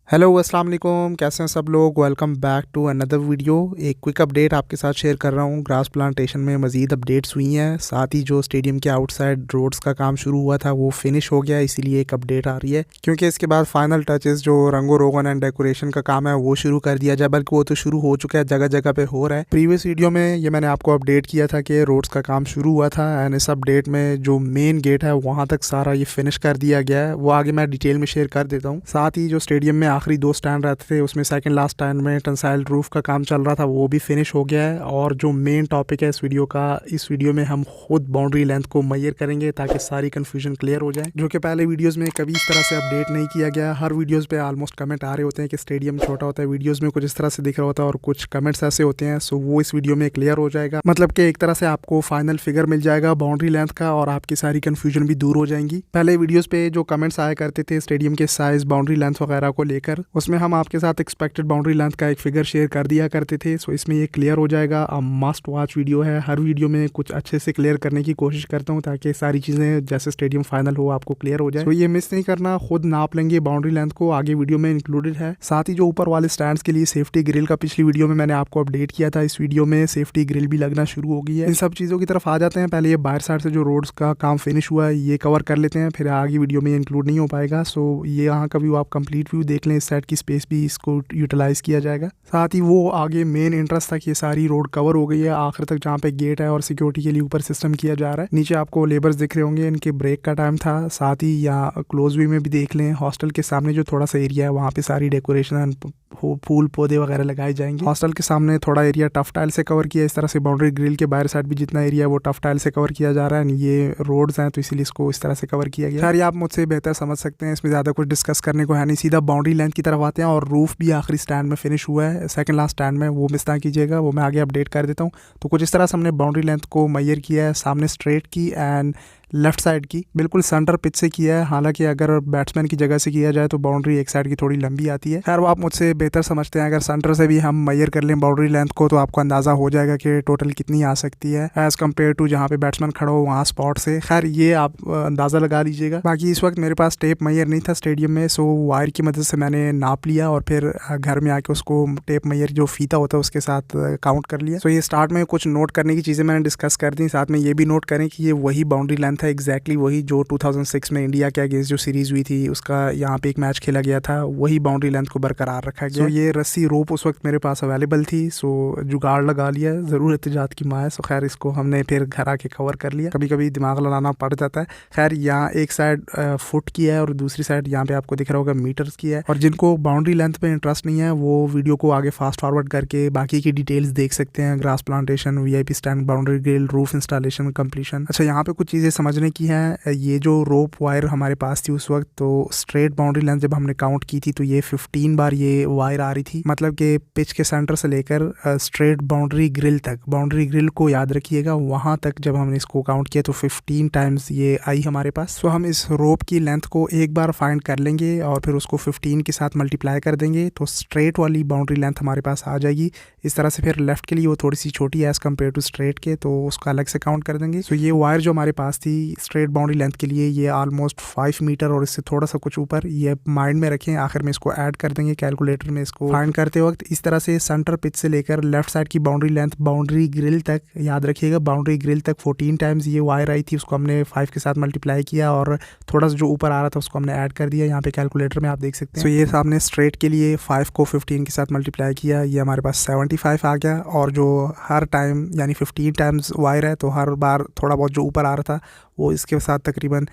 Hello अस्सलाम वालेकुम, कैसे हैं सब लोग। Welcome back to another video. एक क्विक अपडेट आपके साथ शेयर कर रहा हूँ। ग्रास प्लांटेशन में मज़ीद अपडेट्स हुई हैं, साथ ही जो स्टेडियम के आउटसाइड रोड्स का काम शुरू हुआ था वो फिनिश हो गया, इसीलिए एक अपडेट आ रही है। क्योंकि इसके बाद फाइनल टचेस जो रंगो रोगन एंड डेकोरेशन का काम है वो शुरू कर दिया जाए, बल्कि वो तो शुरू हो चुका है, जगह जगह पे हो रहा है। प्रीवियस वीडियो में ये मैंने आपको अपडेट किया था कि रोड्स का काम शुरू हुआ था, एंड इस अपडेट में जो मेन गेट है वहाँ तक सारा ये फिनिश कर दिया गया है। वो आगे मैं डिटेल में शेयर कर देता हूँ। साथ ही जो स्टेडियम में आखिरी 2 स्टैंड रहते थे उसमें सेकंड लास्ट स्टैंड में टेंसाइल रूफ का काम चल रहा था, वो भी फिनिश हो गया है। और जो मेन टॉपिक है इस वीडियो का, इस वीडियो में हम खुद बाउंड्री लेंथ को मेजर करेंगे ताकि सारी कंफ्यूजन क्लियर हो जाए, जो कि पहले वीडियोस में कभी इस तरह से अपडेट नहीं किया गया। हर वीडियोस पे ऑलमोस्ट कमेंट आ रहे होते हैं कि स्टेडियम छोटा होता है, वीडियोस में कुछ इस तरह से दिख रहा होता है और कुछ कमेंट्स ऐसे होते हैं। सो वो इस वीडियो में क्लियर हो जाएगा, मतलब कि एक तरह से आपको फाइनल फिगर मिल जाएगा बाउंड्री लेंथ का और आपकी सारी कंफ्यूजन भी दूर हो जाएंगी। पहले वीडियोस पे जो कमेंट्स आया करते थे स्टेडियम के साइज, बाउंड्री लेंथ वगैरह को लेकर, उसमें हम आपके साथ एक्सपेक्टेड बाउंड्री लेंथ का एक फिगर शेयर कर दिया करते थे। सो इसमें ये क्लियर हो जाएगा। अब मस्ट वॉच वीडियो है, हर वीडियो में कुछ अच्छे से क्लियर करने की कोशिश करता हूँ ताकि सारी चीज़ें जैसे स्टेडियम फाइनल हो आपको क्लियर हो जाए। तो ये मिस नहीं करना, खुद नाप लेंगे बाउंड्री लेंथ को, आगे वीडियो में इंक्लूडेड है। साथ ही जो ऊपर वाले स्टैंड्स के लिए सेफ्टी ग्रिल का पिछली वीडियो में मैंने आपको अपडेट किया था, इस वीडियो में सेफ्टी ग्रिल भी लगना शुरू हो गई है। इन सब चीज़ों की तरफ आ जाते हैं। पहले ये बाहर साइड से जो रोड्स का काम फिनिश हुआ है ये कवर कर लेते हैं, फिर आगे वीडियो में इंक्लूड नहीं हो पाएगा। सो ये यहाँ का व्यू आप कंप्लीट व्यू देख लें, इस साइड की स्पेस भी इसको यूटिलाइज किया जाएगा। साथ ही वो आगे मेन इंटरेस्ट तक ये सारी रोड कवर हो गई है, आखिर तक जहाँ पे गेट है और सिक्योरिटी के लिए ऊपर सिस्टम किया जा रहा है। नीचे आपको लेबर्स दिख रहे होंगे, इनके ब्रेक का टाइम था। साथ ही यहाँ क्लोज व्यू में भी देख लें, हॉस्टल के सामने जो थोड़ा सा एरिया है वहाँ पे सारी डेकोरेशन, फूल पौधे वगैरह लगाए जाएंगे। हॉस्टल के सामने थोड़ा एरिया टफ टाइल से कवर किया, इस तरह से बाउंड्री ग्रिल के बाहर साइड भी जितना एरिया है वो टफ टाइल से कवर किया जा रहा है। ये रोड्स हैं तो इसीलिए इसको इस तरह से कवर किया गया। खैर आप मुझसे बेहतर समझ सकते हैं, इसमें ज़्यादा कुछ डिस्कस करने को है नहीं, सीधा बाउंड्री लेंथ की तरफ आते हैं। और रूफ भी आखिरी स्टैंड में फिनिश हुआ है, सेकंड लास्ट स्टैंड में, वो मिस ना कीजिएगा, वो मैं आगे अपडेट कर देता हूँ। तो कुछ इस तरह से हमने बाउंड्री लेंथ को मेजर किया है, सामने स्ट्रेट की एंड लेफ्ट साइड की बिल्कुल सेंटर पिच से किया है। हालांकि अगर बैट्समैन की जगह से किया जाए तो बाउंड्री एक साइड की थोड़ी लंबी आती है। खैर वो आप मुझसे बेहतर समझते हैं, अगर सेंटर से भी हम मेजर कर लें बाउंड्री लेंथ को तो आपको अंदाज़ा हो जाएगा कि टोटल कितनी आ सकती है एज़ कम्पेयर टू जहाँ पे बैट्समैन खड़ा हो वहाँ स्पॉट से। खैर ये आप अंदाज़ा लगा लीजिएगा। बाकी इस वक्त मेरे पास टेप मेजर नहीं था स्टेडियम में, सो वायर की मदद से मैंने नाप लिया और फिर घर में आके उसको टेप मेजर जो फीता होता है उसके साथ काउंट कर लिया। सो ये स्टार्ट में कुछ नोट करने की चीज़ें मैंने डिस्कस कर दी, साथ में ये भी नोट करें कि ये वही बाउंड्री लेंथ है, एग्जैक्टली वही जो 2006 में इंडिया के अगेंस्ट जो सीरीज हुई थी उसका यहाँ पे एक मैच खेला गया था, वही बाउंड्री लेंथ को बरकरार रखा गया। ये रस्सी रोप उस वक्त मेरे पास अवेलेबल थी, सो जुगाड़ लगा लिया, ज़रूरत इजाद की माँ है। सो खैर इसको हमने फिर घर आके कवर कर लिया, कभी कभी दिमाग लगाना पड़ जाता है। खैर यहाँ एक साइड फुट की है और दूसरी साइड यहाँ पे आपको दिख रहा होगा मीटर्स की है। और जिनको बाउंड्री लेंथ पे इंटरेस्ट नहीं है वो वीडियो को आगे फास्ट फॉरवर्ड करके बाकी की डिटेल्स देख सकते हैं, grass plantation, VIP stand, boundary grill, roof installation, completion. अच्छा यहाँ पे कुछ चीज़ें समझने की है। ये जो रोप वायर हमारे पास थी उस वक्त, तो स्ट्रेट बाउंड्री लेंथ जब हमने काउंट की थी तो ये 15 बार ये वायर आ रही थी, मतलब कि पिच के सेंटर से लेकर स्ट्रेट बाउंड्री ग्रिल तक, बाउंड्री ग्रिल को याद रखिएगा, वहाँ तक जब हमने इसको काउंट किया तो 15 टाइम्स ये आई हमारे पास। सो हम इस रोप की लेंथ को एक बार फाइंड कर लेंगे और फिर उसको 15 के साथ मल्टीप्लाई कर देंगे तो स्ट्रेट वाली बाउंड्री लेंथ हमारे पास आ जाएगी। इस तरह से फिर लेफ्ट के लिए वो थोड़ी सी छोटी है एज़ कम्पेयर टू स्ट्रेट के, तो उसका अलग से काउंट कर देंगे। सो ये वायर जो हमारे पास थी स्ट्रेट बाउंड्री लेंथ के लिए ये ऑलमोस्ट 5 मीटर और इससे थोड़ा सा कुछ ऊपर, ये माइंड में रखें। आखिर में इसको ऐड कर देंगे कैलकुलेटर में इसको फाइंड करते वक्त। इस तरह से सेंटर पिच से लेकर लेफ्ट साइड की बाउंड्री लेंथ बाउंड्री ग्रिल तक, याद रखिएगा बाउंड्री ग्रिल तक 14 टाइम्स ये वायर आई थी, उसको हमने 5 के साथ मल्टीप्लाई किया और थोड़ा सा जो ऊपर आ रहा था उसको हमने ऐड कर दिया, यहाँ पे कैलकुलेटर में आप देख सकते हैं। सो ये सामने स्ट्रेट के लिए 5 को 15 के साथ मल्टीप्लाई किया, ये हमारे पास 75 आ गया। और जो हर टाइम यानी 15 टाइम्स वायर है तो हर बार थोड़ा बहुत जो ऊपर आ रहा था वो इसके साथ तकरीबन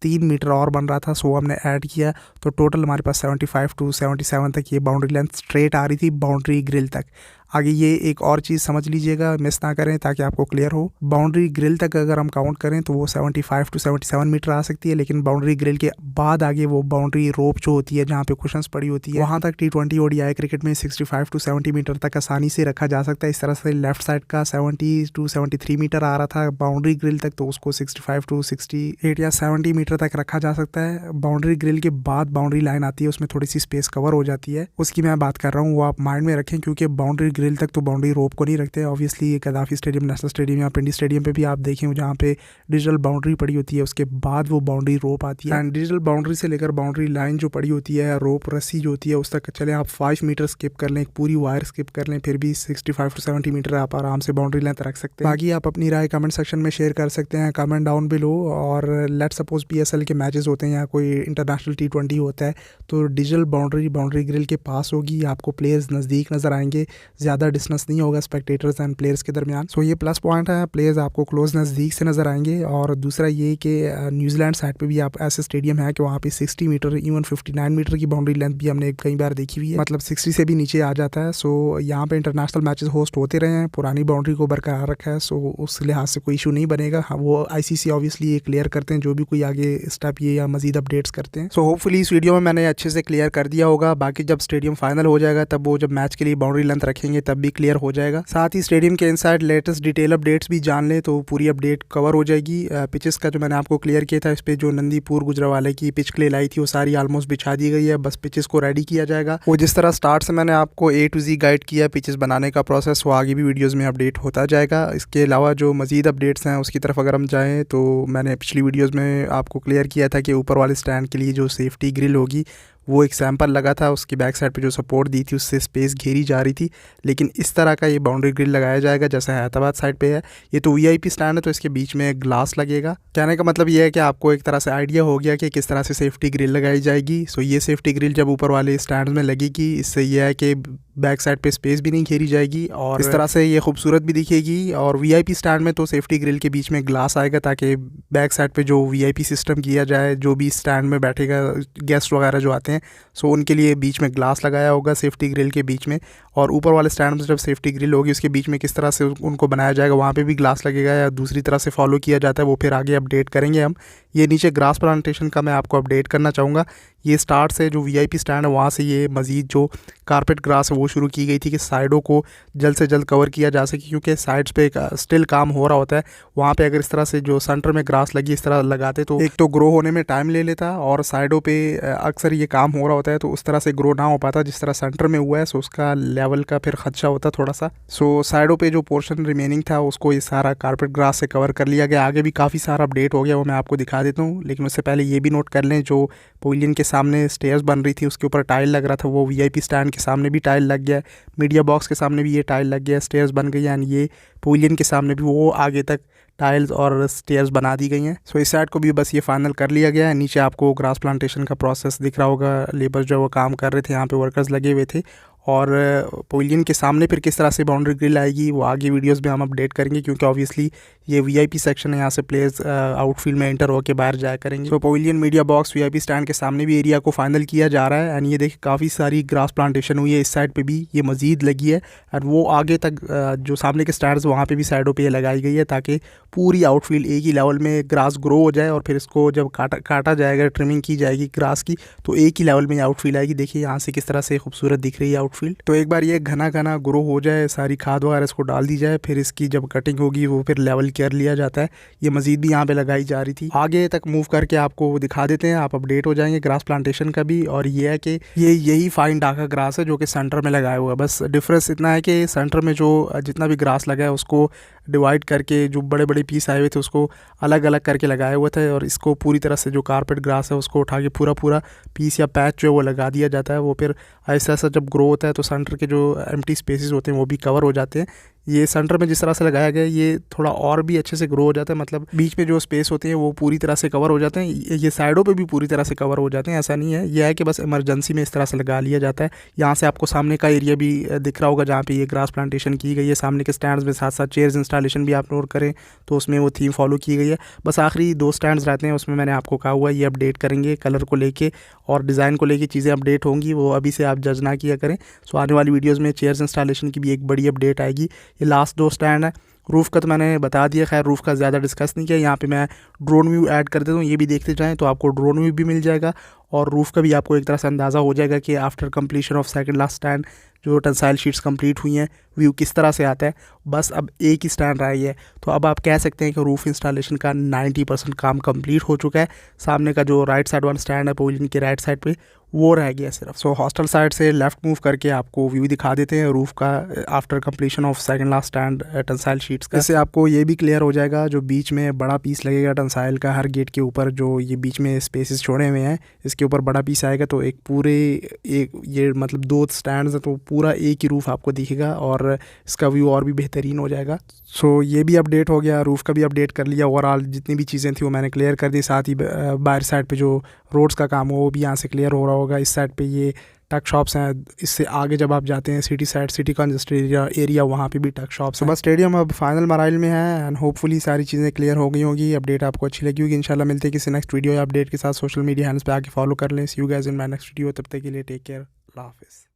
3 मीटर और बन रहा था, सो हमने ऐड किया तो टोटल हमारे पास 75 टू 77 तक ये बाउंड्री लेंथ स्ट्रेट आ रही थी बाउंड्री ग्रिल तक। आगे ये एक और चीज़ समझ लीजिएगा, मिस ना करें ताकि आपको क्लियर हो। बाउंड्री ग्रिल तक अगर हम काउंट करें तो वो 75 टू 77 मीटर आ सकती है, लेकिन बाउंड्री ग्रिल के बाद आगे वो बाउंड्री रोप जो होती है जहाँ पे कुशन्स पड़ी होती है वहाँ तक T20 ODI क्रिकेट में 65 टू 70 मीटर तक आसानी से रखा जा सकता है। इस तरह से लेफ्ट साइड का 70 टू 73 मीटर आ रहा था बाउंड्री ग्रिल तक, तो उसको 65 टू 68 या 70 मीटर तक रखा जा सकता है। बाउंड्री ग्रिल के बाद बाउंड्री लाइन आती है, उसमें थोड़ी सी स्पेस कवर हो जाती है, उसकी मैं बात कर रहा हूँ, वो आप माइंड में रखें क्योंकि बाउंड्री ग्रिल तक तो बाउंड्री रोप को नहीं रखते। Obviously Gaddafi stadium, national stadium या पिंडी स्टेडियम पे भी आप देखें जहाँ पे डिजिटल बाउंड्री पड़ी होती है, उसके बाद वो बाउंड्री रोप आती है। एंड डिजिटल बाउंड्री से लेकर बाउंड्री लाइन जो पड़ी होती है, रोप रस्सी जो होती है, उस तक चले आप 5 मीटर स्किप कर लें, एक पूरी वायर स्किप कर लें, फिर भी 65 to 70 मीटर आप आराम से बाउंड्री लेंथ रख सकते हैं। बाकी आप अपनी राय कमेंट सेक्शन में शेयर कर सकते हैं, कमेंट डाउन बिलो। और लेट सपोज PSL के मैचेस होते हैं या कोई इंटरनेशनल T20 होता है तो डिजिटल बाउंड्री ग्रिल के पास होगी, आपको प्लेयर्स नज़दीक नज़र आएंगे, ज़्यादा डिस्टेंस नहीं होगा स्पेक्टेटर्स एंड प्लेयर्स के दरमियान। सो ये प्लस पॉइंट है, प्लेयर्स आपको क्लोज नज़दीक से नज़र आएंगे। और दूसरा ये कि न्यूजीलैंड साइड पे भी आप ऐसे स्टेडियम है कि वहाँ पे 60 मीटर इवन 59 मीटर की बाउंड्री लेंथ भी हमने कई बार देखी हुई है, मतलब 60 से भी नीचे आ जाता है। सो यहाँ पे इंटरनेशनल मैचेस होस्ट होते रहे हैं, पुरानी बाउंड्री को बरकरार रखा है, सो उस लिहाज से कोई इशू नहीं बनेगा। वो ICC ऑब्वियसली ये क्लियर करते हैं जो भी कोई आगे स्टेप ये या मजीद अपडेट्स करते हैं। सो होपफुली इस वीडियो में मैंने अच्छे से क्लियर कर दिया होगा। बाकी जब स्टेडियम फाइनल हो जाएगा तब वो जब मैच के लिए बाउंड्री लेंथ रखेंगे तब भी क्लियर हो जाएगा। साथ ही स्टेडियम के इनसाइड लेटेस्ट डिटेल अपडेट्स भी जान लें तो पूरी अपडेट कवर हो जाएगी। पिचेस का जो मैंने आपको क्लियर किया था, इस पे जो नंदीपुर गुजरावाले की पिच क्ले लाई थी वो सारी ऑलमोस्ट बिछा दी गई है, बस पिचेस को रेडी किया जाएगा। वो जिस तरह स्टार्ट से मैंने आपको A to Z गाइड किया पिचेस बनाने का प्रोसेस, वो आगे भी वीडियोज़ में अपडेट होता जाएगा। इसके अलावा जो मज़ीद अपडेट्स हैं उसकी तरफ अगर हम जाएँ तो मैंने पिछली वीडियोज़ में आपको क्लियर किया था कि ऊपर वाले स्टैंड के लिए जो सेफ्टी ग्रिल होगी वो एक सैंपल लगा था, उसकी बैक साइड पे जो सपोर्ट दी थी उससे स्पेस घेरी जा रही थी। लेकिन इस तरह का ये बाउंड्री ग्रिल लगाया जाएगा जैसा हैदराबाद साइड पे है। ये तो VIP स्टैंड है तो इसके बीच में ग्लास लगेगा। कहने का मतलब ये है कि आपको एक तरह से आइडिया हो गया कि किस तरह से सेफ्टी ग्रिल लगाई जाएगी। सो ये सेफ्टी ग्रिल जब ऊपर वाले स्टैंड में लगेगी, इससे यह है कि बैक साइड पे स्पेस भी नहीं घेरी जाएगी और इस तरह से ये खूबसूरत भी दिखेगी। और VIP स्टैंड में तो सेफ्टी ग्रिल के बीच में ग्लास आएगा ताकि बैक साइड पे जो VIP सिस्टम किया जाए, जो भी स्टैंड में बैठेगा गेस्ट वगैरह जो आते हैं, सो उनके लिए बीच में ग्लास लगाया होगा सेफ्टी ग्रिल के बीच में। और ऊपर वाले स्टैंड में जब सेफ्टी ग्रिल होगी उसके बीच में किस तरह से उनको बनाया जाएगा, वहाँ पे भी ग्लास लगेगा या दूसरी तरह से फॉलो किया जाता है वो फिर आगे अपडेट करेंगे हम। ये नीचे ग्रास प्लांटेशन का मैं आपको अपडेट करना चाहूँगा। ये स्टार्ट से जो VIP स्टैंड है वहाँ से ये मज़ीद जो कारपेट ग्रास है वो शुरू की गई थी कि साइडों को जल्द से जल्द कवर किया जा सके, क्योंकि साइड्स पे स्टिल काम हो रहा होता है। वहाँ पे अगर इस तरह से जो सेंटर में ग्रास लगी इस तरह लगाते तो एक तो ग्रो होने में टाइम ले लेता और साइडों पे अक्सर ये काम हो रहा होता है तो उस तरह से ग्रो ना हो पाता जिस तरह सेंटर में हुआ है। सो उसका लेवल का फिर खदशा होता थोड़ा सा। सो साइडों पे जो पोर्शन रिमेनिंग था उसको ये सारा कारपेट ग्रास से कवर कर लिया गया। आगे भी काफ़ी सारा अपडेट हो गया, वो मैं आपको दिखा देता हूँ। लेकिन उससे पहले ये भी नोट कर लें, जो पवेलियन के सामने स्टेयर्स बन रही थी उसके ऊपर टाइल लग रहा था, वो VIP स्टैंड के सामने भी टाइल लग गया है, मीडिया बॉक्स के सामने भी ये टाइल लग गया है, स्टेयर्स बन गई हैं। ये पवेलियन के सामने भी वो आगे तक टाइल्स और स्टेयर्स बना दी गई हैं। सो इस साइड को भी बस ये फाइनल कर लिया गया है। नीचे आपको ग्रास प्लांटेशन का प्रोसेस दिख रहा होगा, लेबर जो वो काम कर रहे थे, यहाँ पे वर्कर्स लगे हुए थे। और पवेलियन के सामने फिर किस तरह से बाउंड्री ग्रिल आएगी वो आगे वीडियोस में हम अपडेट करेंगे, क्योंकि ऑब्वियसली ये VIP सेक्शन है, यहाँ से प्लेयर्स आउटफील्ड में एंटर होकर बाहर जाया करेंगे। तो pavilion, media box, VIP stand के सामने भी एरिया को फाइनल किया जा रहा है। एंड ये देखिए काफ़ी सारी ग्रास प्लांटेशन हुई है, इस साइड पे भी ये मज़ीद लगी है और वो आगे तक जो सामने के स्टैंड्स वहाँ पे भी साइडों पे ये लगाई गई है ताकि पूरी आउटफील्ड एक ही लेवल में ग्रास ग्रो हो जाए और फिर इसको जब काटा जाएगा, ट्रिमिंग की जाएगी ग्रास की, तो एक ही लेवल में आउटफील्ड आएगी। देखिए यहाँ से किस तरह से खूबसूरत दिख रही है आउटफील्ड। तो एक बार ये घना घना ग्रो हो जाए, सारी खाद वगैरह इसको डाल दी जाए, फिर इसकी जब कटिंग होगी वो फिर लेवल कर लिया जाता है। ये मजीद भी यहाँ पे लगाई जा रही थी। आगे तक मूव करके आपको दिखा देते हैं, आप अपडेट हो जाएंगे ग्रास प्लांटेशन का भी। और ये है कि यही फाइन डाका ग्रास है जो कि सेंटर में लगाया हुआ है। बस डिफरेंस इतना है कि सेंटर में जो जितना भी ग्रास लगा है उसको डिवाइड करके जो बड़े बड़े पीस आए हुए थे उसको अलग अलग करके लगाए हुए थे, और इसको पूरी तरह से जो कारपेट ग्रास है उसको उठा के पूरा पीस या पैच जो है वो लगा दिया जाता है। वो फिर ऐसा ऐसा जब ग्रो होता है तो सेंटर के जो एम्प्टी स्पेसेस होते हैं वो भी कवर हो जाते हैं। ये सेंटर में जिस तरह से लगाया गया है ये थोड़ा और भी अच्छे से ग्रो हो जाता है, मतलब बीच में जो स्पेस होते हैं वो पूरी तरह से कवर हो जाते हैं। ये साइडों पे भी पूरी तरह से कवर हो जाते हैं, ऐसा नहीं है। यह है कि बस इमरजेंसी में इस तरह से लगा लिया जाता है। यहाँ से आपको सामने का एरिया भी दिख रहा होगा जहाँ पे ये ग्रास प्लांटेशन की गई है। सामने के स्टैंड्स में साथ साथ चेयर्स इंस्टॉलेशन भी आप नोट करें तो उसमें वो थीम फॉलो की गई है। बस आखिरी 2 स्टैंड्स रहते हैं, उसमें मैंने आपको कहा हुआ है ये अपडेट करेंगे, कलर को लेके और डिज़ाइन को लेके चीज़ें अपडेट होंगी, वो अभी से आप जज ना किया करें। सो आने वाली वीडियोज़ में चेयर्स इंस्टॉलेशन की भी एक बड़ी अपडेट आएगी। ये लास्ट 2 स्टैंड है। रूफ़ का तो मैंने बता दिया, खैर रूफ़ का ज़्यादा डिस्कस नहीं किया। यहाँ पे मैं ड्रोन व्यू ऐड कर देता हूँ, ये भी देखते जाएँ तो आपको ड्रोन व्यू भी मिल जाएगा। और रूफ़ का भी आपको एक तरह से अंदाज़ा हो जाएगा कि after completion of second last stand जो टेंसाइल शीट्स कंप्लीट हुई हैं व्यू किस तरह से आता है। बस अब एक ही स्टैंड रह गया है, तो अब आप कह सकते हैं कि रूफ़ इंस्टॉलेशन का 90% काम कंप्लीट हो चुका है। सामने का जो राइट साइड वाला स्टैंड है पवेलियन के राइट साइड पे वो रह गया सिर्फ। सो हॉस्टल साइड से लेफ़्ट मूव करके आपको व्यू दिखा देते हैं रूफ़ का after completion of second last stand tensile sheets का। इससे आपको ये भी क्लियर हो जाएगा जो बीच में बड़ा पीस लगेगा टेंसाइल का हर गेट के ऊपर, जो ये बीच में स्पेसेस छोड़े हुए हैं इसके ऊपर बड़ा पीस आएगा, तो एक पूरे एक ये मतलब 2 स्टैंड्स हैं तो पूरा एक ही रूफ़ आपको दिखेगा और इसका व्यू और भी बेहतरीन हो जाएगा। सो ये भी अपडेट हो गया, रूफ़ का भी अपडेट कर लिया। ओवरऑल जितनी भी चीज़ें थी वो मैंने क्लियर कर दी। साथ ही बाहर साइड पे जो रोड्स का काम हो वो भी यहाँ से क्लियर हो रहा होगा। इस साइड पे ये टक शॉप्स हैं, इससे आगे जब आप जाते हैं city side, city congested area वहाँ पे भी टक शॉप्स हैं। बस स्टेडियम अब फाइनल मराइल में है एंड होपफुली सारी चीज़ें क्लियर हो गई होंगी। अपडेट आपको अच्छी लगी होगी। इंशाल्लाह मिलते हैं किसी नेक्स्ट वीडियो या अपडेट के साथ। सोशल मीडिया हैंड्स पे आके फॉलो कर लें। See you guys in my next video. तब तक के लिए टेक केयर, अल्लाह हाफिज़।